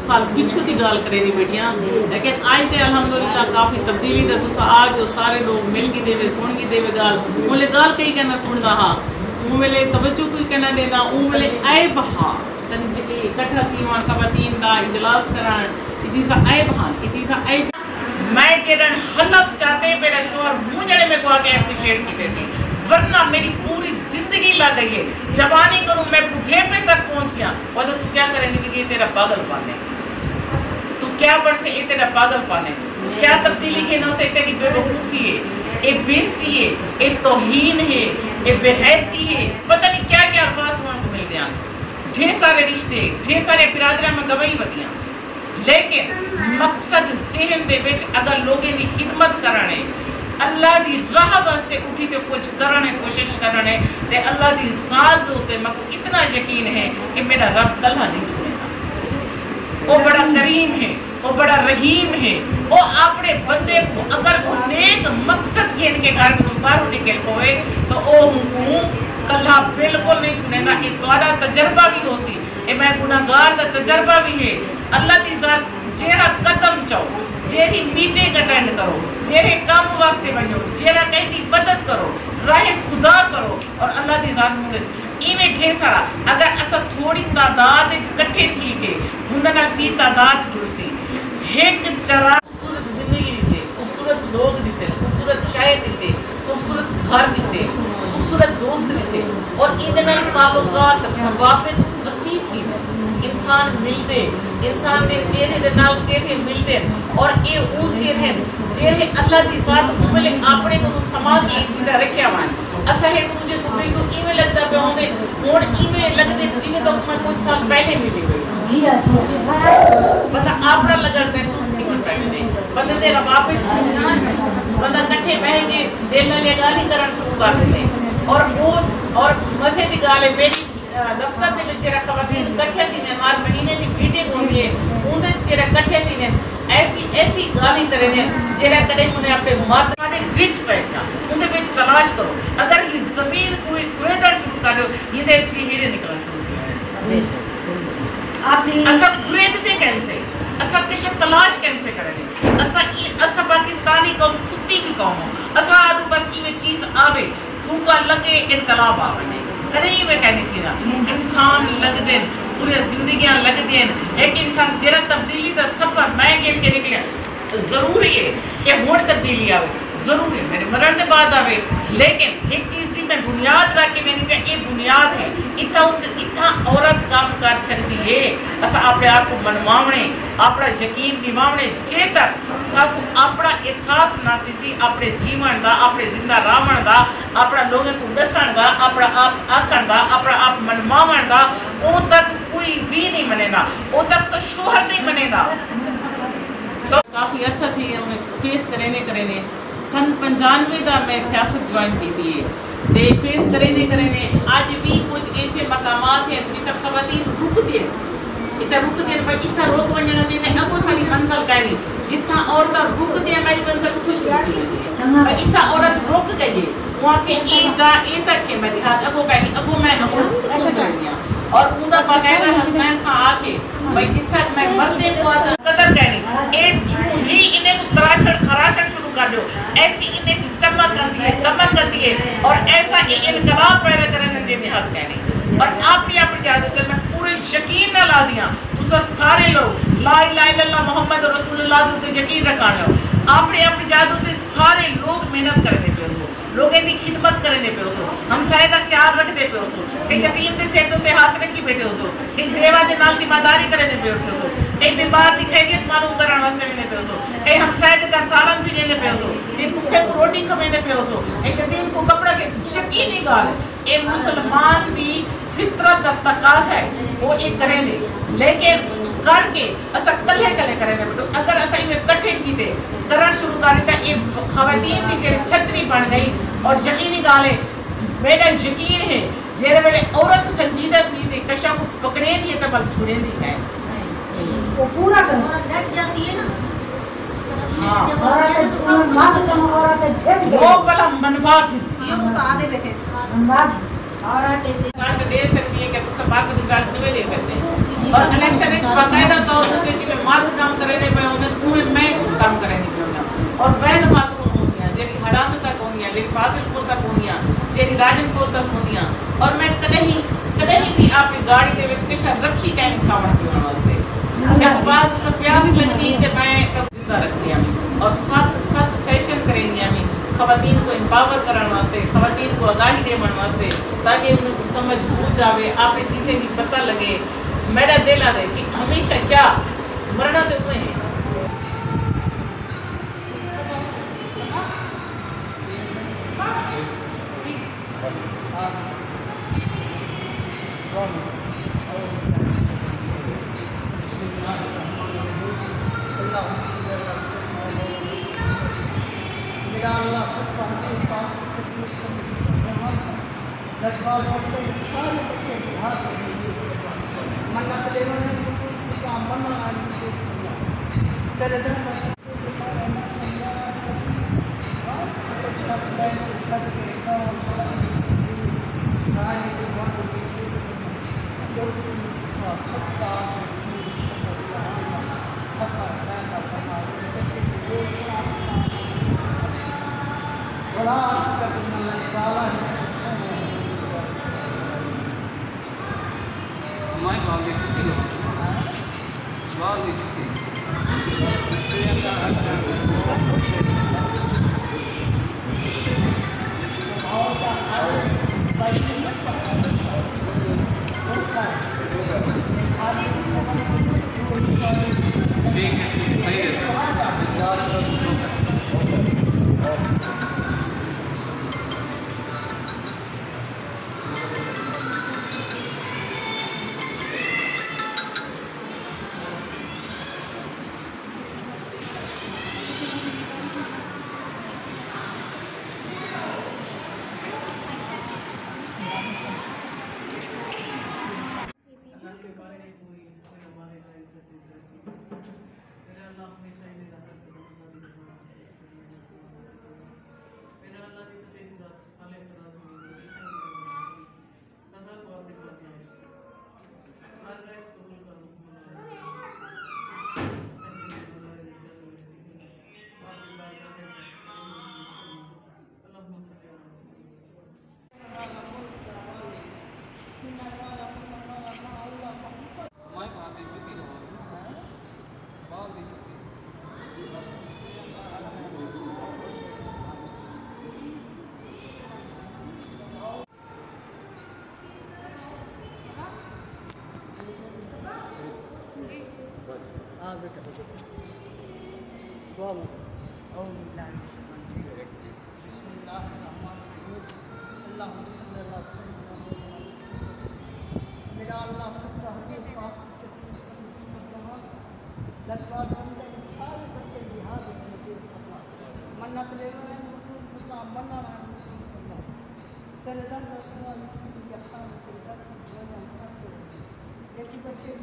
साल पिछू की गाल करे दी बैठियां, लेकिन आज तो अल्हम्दुलिल्लाह काफ़ी तब्दीली दा तुसा आ गए सारे लोग मिल गई देवे सुन गई देवे गाल उनले गाल कई कहना सुनदा हाँ उन वेले तवज्जो कोई कहना देना उन वेले ऐब हाँ तंज़ी इकट्ठा थी वन खवातीन दा इजलास करान इजीसा ऐब हाँ इजीसा ऐब मैं जेरन हलफ चाहते मेरा शोहर मुंह जड़े में को आके एप्रिशिएट कीते सी वरना मेरी पूरी जिंदगी लग गई है जवानी करूं मैं बुढ़ेपे तक पहुंच गया और तो तू क्या करेंगी कि ये तेरा पागलपन है तू क्या बन से ये तेरा पागलपन है क्या तब्दीली के नौ से तेरी बेवकूफी है ये बेइज्जती है ये तौहीन है ये बेगैरती है पता नहीं क्या क्या अल्फाज को मिलते हैं ढेर सारे रिश्ते ढेर सारे बिरादरियां में गवाही वधियां लेकिन मकसद ज़हन दे विच अगर लोगों की खिदमत करने अल्लाह दी राह वास्ते उठी ते कुछ करने कोशिश करने ते अल्लाह दी ज़ात ते मको इतना यकीन है कि मेरा रब कल्हा नहीं छोड़ेगा वो बड़ा करीम है वो बड़ा रहीम है वो अपने बंदे को अगर वो नेक मकसद के इनके घर में बाहर निकल पवे तो वो कल्हा बिल्कुल नहीं छोड़ेगा ये तुम्हारा तजर्बा भी हो सी ये मैं गुनाहगार दा तजर्बा भी है अल्लाह दी ज़ात जेरा कदम चाहो जेरी मीटिंग अटेंड करो जेरे काम वास्ते वनो जेरा कहीं दी मदद करो राह खुदा करो और अल्लाह दी ज़ात मुझ इवें ढेर सारा अगर असा थोड़ी तादाद इकट्ठे थी के हुंदा ना बी तादाद जुड़सी एक जरा खूबसूरत जिंदगी दीते खूबसूरत लोग दीते खूबसूरत शायर दीते खूबसूरत घर दीते खूबसूरत दोस्त दीते और इनके नाल ताल्लुकात रवाबित वसी थी इंसान मिलते इंसान ने चेहरे दे नाल चेहरे मिलते और ये वो चेहरे चेहरे अल्लाह दी ज़ात उमले अपने को समा की चीज़ा रखया वन असा है कि मुझे को बिल्कुल इवें लगदा पे होंदे हुन इवें लगदे जिवें तो मैं कुछ साल पहले मिली गई जी हां पता आपड़ा लगन महसूस थी मन पे ने बंदे दे रवाबित बंदा इकट्ठे बह के दिल नाल गाली करन शुरू कर देते और वो और मजे दी गाल है मेरी दफ्तर दे विच जेरा खवातीन इकट्ठे थी ने हर महीने दी मीटिंग होंदी है उनदे च जेरा इकट्ठे थी ने ऐसी गाली करे ने जेरा कदे मुने अपने मर्द दे विच पे था उनदे विच तलाश करो अगर ये जमीन कोई कुएदड़ शुरू कर दो ये दे विच भी हीरे निकलना शुरू हो बेशक आपने असा कुएदते कैसे असा किश तलाश कैसे करेंगे असा पाकिस्तानी कौम सुत्ती की कौम असा आदू बस ये चीज आवे फूका लगे इनकलाब आवे कहीं में कहनी थी ना इंसान लगते पूरी जिंदगियां लगती हैं एक इंसान जरा तब्दीली का सफर मैं गिन के निकलिया जरूरी है कि हुण तब्दीली आवे जरूर है मेरे मरण के बाद आवे लेकिन एक चीज की मैं बुनियाद रख के मेरी ये बुनियाद है इतना औरत काम कर सकती है असा अपने आप को मनवावने अपना यकीन दिवावने जे तक सब अपना एहसास ना किसी अपने जीवन का अपने जिंदा रावण का अपना लोगों को दसन का अपना आप आखण का अपना आप मनवावण का वो तक कोई भी नहीं मनेगा वो तक तो शोहर नहीं मनेगा तो काफ़ी अर्सा थी हमें फेस करें सन 95 का मैं सियासत ज्वाइन की थी ते फेस करें आज भी कुछ ऐसे मकामात हैं जितना खवातीन रुकते हैं इतना रुकते हैं भाई इतना रोक वजना चाहिए अब वो सारी मंजिल कह रही जितना औरत रुकते हैं हमारी मंजिल उठो शुरू भाई इतना औरत रुक गई है वहाँ के ए तक है मेरी हाथ अब वो कह रही अब वो मैं ऐसा जान गया और उनका बाकायदा हसनैन खां आके भाई जितना मैं मरने को आता कदर कहनी ए जू ही इन्हें को तराशड़ खराशड़ शुरू कर दो ऐसी इन्हें चमक करती है दमक करती है और ऐसा इनकलाब पैदा करने देने हाथ कहनी और अपनी जादू में पूरे यकीन न ला दिया तुसा सारे लोग ला इलाहा इल्लल्लाह मुहम्मद रसूलुल्लाह ते यकीन रखाने अपनी जादू ते सारे लोग मेहनत करने पे उसको लोगों की खिदमत करने पे उसको हम शायद ख्याल रखते पे उसको कई यतीम के सिर ते हाथ रखी बैठे उसको कई बेवा के नाल ईमानदारी करने पे उठे उसको कई बीमार की खैरियत मालूम कराने वास्ते भी पे उसको कई हम शायद घर सालन भी देने पे उसको कई भूखे को रोटी खवेने पे उसको एक यतीम को कपड़ा के शकी नहीं गाल ए मुसलमान दी फितरत दा तकाजा है वो एक करेंगे लेकिन करके असा कल्हे करेंगे बेटो अगर असा इवें इकट्ठे थी थे करण शुरू कर दिता ये खवातीन की जेरे छतरी बन गई और यकीनी गाल है मेरा यकीन है जेरे वेले औरत संजीदा थी थे कशा को पकड़े दी तो बल छुड़े दी गए वो पूरा कर डट जाती है ना हां औरत मां कम औरत भेद वो वाला मनवा थी ये वो आधे बैठे मनवा औरत रिजल्ट दे सकती है कि तो सब बात रिजल्ट नहीं दे सकते और इलेक्शन एक बाकायदा तौर पे اچھی کہیں کھانا پینے واسطے بعض پیاس لگتی تے میں زندہ رکھتی ہوں اور 7 سیشن کریں گی ہمیں خواتین کو امپاور کرنے واسطے خواتین کو آگاہی دے واسطے تاکہ انہیں کو سمجھ بوجھ آوے اپنی چیزیں دی پتہ لگے میرا دل آدھے کہ ہمیشہ کیا مرنا تو ہوئے ہیں بچے